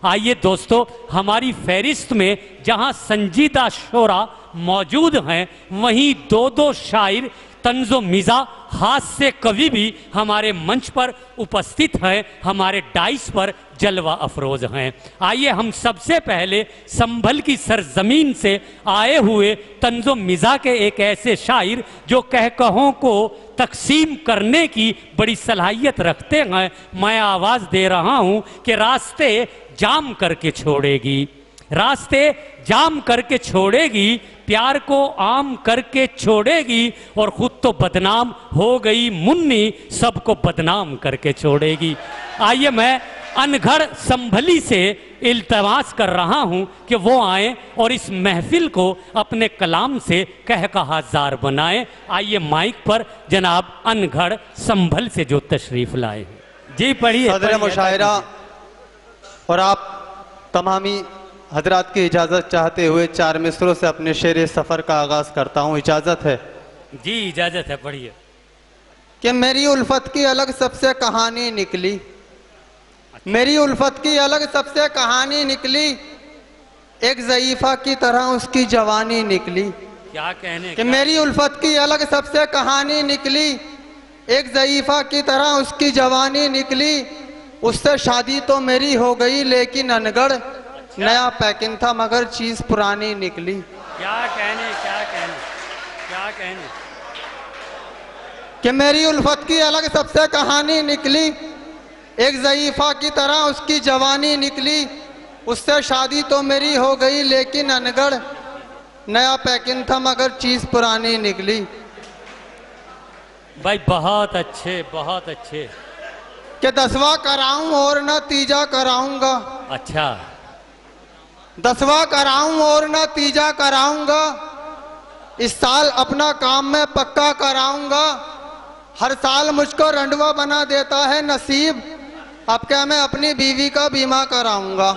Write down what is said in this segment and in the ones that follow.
आइए दोस्तों, हमारी फहरिस्त में जहां संजीदा शोरा मौजूद हैं, वहीं दो दो शायर तंजो मिजा हास्य कवि भी हमारे मंच पर उपस्थित हैं, हमारे डाइस पर जलवा अफरोज हैं। आइए हम सबसे पहले संभल की सरजमीन से आए हुए तंजो मिजा के एक ऐसे शायर जो कहकहों को तकसीम करने की बड़ी सलाहियत रखते हैं, मैं आवाज़ दे रहा हूं कि रास्ते जाम करके छोड़ेगी, रास्ते जाम करके छोड़ेगी, प्यार को आम करके छोड़ेगी, और खुद तो बदनाम हो गई मुन्नी, सबको बदनाम करके छोड़ेगी। आइए मैं अनघड़ संभली से इल्तमास कर रहा हूं कि वो आए और इस महफिल को अपने कलाम से कहकहाजार बनाएं। आइए माइक पर जनाब अनघड़ संभल से जो तशरीफ लाए हैं, जी पढ़िए। सदर मुशायरा और आप तमामी हजरात की इजाज़त चाहते हुए 4 मिसरों से अपने शेर सफ़र का आगाज़ करता हूँ, इजाज़त है? जी इजाज़त है, पढ़िए। कि मेरी उल्फत की अलग सबसे कहानी निकली, मेरी उल्फत की अलग सबसे कहानी निकली, एक ज़ईफ़ा की तरह उसकी जवानी निकली। क्या कहने कि मेरी उल्फत की अलग सबसे कहानी निकली, एक ज़ईफ़ा की तरह उसकी जवानी निकली, उससे शादी तो मेरी हो गई लेकिन अनगढ़ नया पैकिंग था मगर चीज पुरानी निकली। क्या कहने, क्या कहने, क्या कहने। कि मेरी उल्फत की अलग सबसे कहानी निकली, एक ज़ईफ़ा की तरह उसकी जवानी निकली, उससे शादी तो मेरी हो गई लेकिन अनगढ़ नया पैकिंग था मगर चीज पुरानी निकली। भाई बहुत अच्छे, बहुत अच्छे। कि 10वां कराऊं और नतीजा कराऊंगा, अच्छा 10वां कराऊं और नतीजा कराऊंगा, इस साल अपना काम मैं पक्का कराऊंगा, हर साल मुझको रंडवा बना देता है नसीब, अब क्या मैं अपनी बीवी का बीमा कराऊंगा।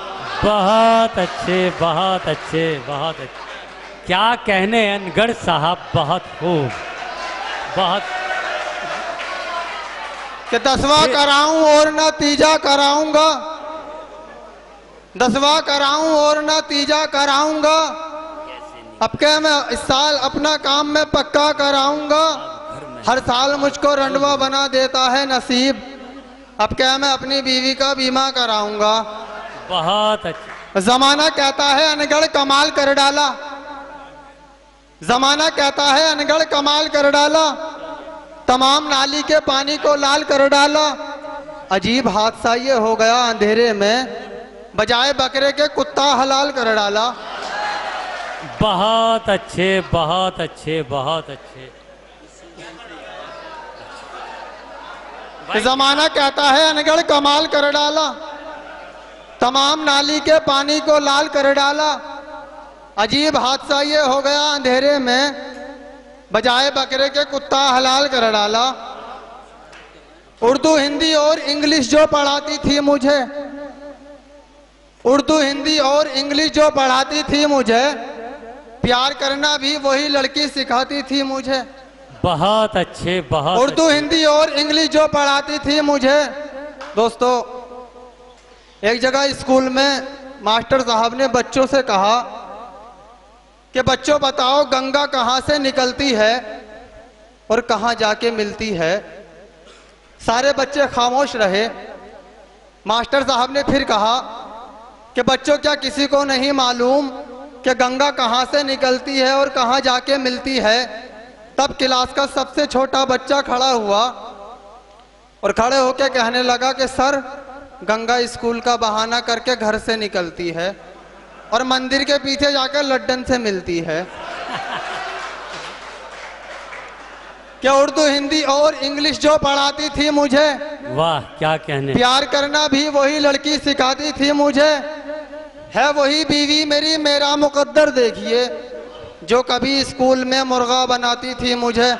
बहुत अच्छे, बहुत अच्छे, बहुत अच्छे। क्या कहने अनगढ़ साहब, बहुत खूब, बहुत। कि 10वां कराऊं और नतीजा कराऊंगा, 10वां कराऊं और नतीजा कराऊंगा, अब क्या मैं इस साल अपना काम मैं पक्का कराऊंगा, हर साल मुझको रंडवा बना देता है नसीब, अब क्या मैं अपनी बीवी का बीमा कराऊंगा। बहुत अच्छा। जमाना कहता है अनगढ़ कमाल कर डाला, जमाना कहता है अनगढ़ कमाल कर डाला, तमाम नाली के पानी को लाल कर डाला, अजीब हादसा ये हो गया अंधेरे में, बजाय बकरे के कुत्ता हलाल कर डाला। बहुत अच्छे, बहुत अच्छे, बहुत अच्छे। जमाना कहता है अनगढ़ कमाल कर डाला, तमाम नाली के पानी को लाल कर डाला, अजीब हादसा ये हो गया अंधेरे में, बजाय बकरे के कुत्ता हलाल कर डाला। उर्दू हिंदी और इंग्लिश जो पढ़ाती थी मुझे, उर्दू हिंदी और इंग्लिश जो पढ़ाती थी मुझे, प्यार करना भी वही लड़की सिखाती थी मुझे। बहुत अच्छे, बहुत। उर्दू हिंदी और इंग्लिश जो पढ़ाती थी मुझे। दोस्तों, एक जगह स्कूल में मास्टर साहब ने बच्चों से कहा कि बच्चों बताओ गंगा कहाँ से निकलती है और कहाँ जाके मिलती है। सारे बच्चे खामोश रहे। मास्टर साहब ने फिर कहा कि बच्चों क्या किसी को नहीं मालूम कि गंगा कहाँ से निकलती है और कहाँ जाके मिलती है। तब क्लास का सबसे छोटा बच्चा खड़ा हुआ और खड़े होकर कहने लगा कि सर, गंगा स्कूल का बहाना करके घर से निकलती है और मंदिर के पीछे जाकर लड्डन से मिलती है। क्या उर्दू हिंदी और इंग्लिश जो पढ़ाती थी मुझे, वाह क्या कहने, प्यार करना भी वही लड़की सिखाती थी मुझे। है वही बीवी मेरी मेरा मुकद्दर देखिए, जो कभी स्कूल में मुर्गा बनाती थी मुझे।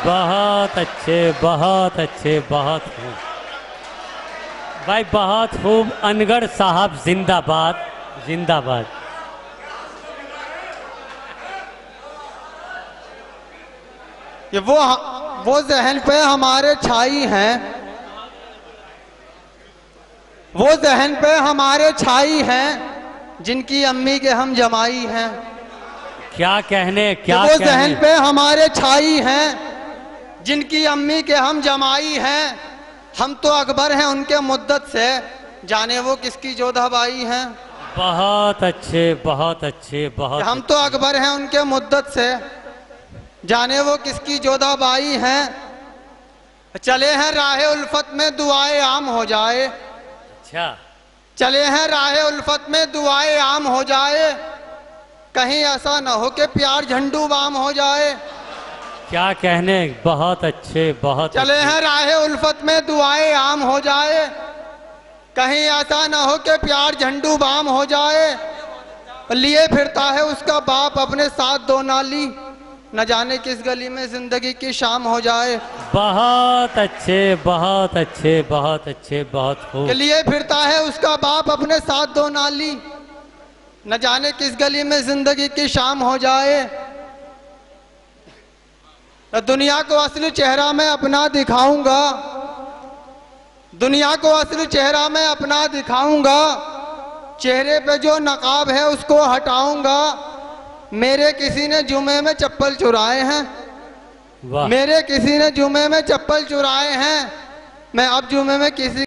बहुत अच्छे, बहुत अच्छे, बहुत खूब भाई, बहुत खूब। अनगढ़ साहब जिंदाबाद, जिंदाबाद। ये वो जहन पे हमारे छाई हैं, वो जहन पे हमारे छाई हैं जिनकी अम्मी के हम जमाई हैं। क्या कहने, क्या वो कहने। जहन पे हमारे छाई हैं जिनकी अम्मी के हम जमाई हैं। हम तो अकबर हैं उनके मुद्दत से, जाने वो किसकी जोधाबाई हैं। बहुत अच्छे, बहुत अच्छे, बहुत हम तो अकबर हैं उनके मुद्दत से, जाने वो किसकी जोधाबाई हैं। चले हैं राहे उल्फत में दुआए आम हो जाए। अच्छा। चले हैं राहे उल्फत में दुआए आम हो जाए, कहीं ऐसा न हो कि प्यार झंडू बाम हो जाए। क्या कहने, बहुत अच्छे, बहुत चले हैं राहे उल्फत में दुआए आम हो जाए, कहीं ऐसा न हो कि प्यार झंडू बाम हो जाए। लिए फिरता है उसका बाप अपने साथ दो नाली, न जाने किस गली में जिंदगी की शाम हो जाए। बहुत अच्छे, बहुत अच्छे, बहुत अच्छे, बहुत खूब। लिए फिरता है उसका बाप अपने साथ दो नाली, न जाने किस गली में जिंदगी की शाम हो जाए। दुनिया को असली चेहरा मैं अपना दिखाऊंगा, दुनिया को असली चेहरा मैं अपना दिखाऊंगा, चेहरे पे जो नकाब है उसको हटाऊंगा। मेरे किसी ने जुमे में चप्पल चुराए हैं, वाह। मेरे किसी ने जुमे में चप्पल चुराए हैं, मैं अब जुमे में किसी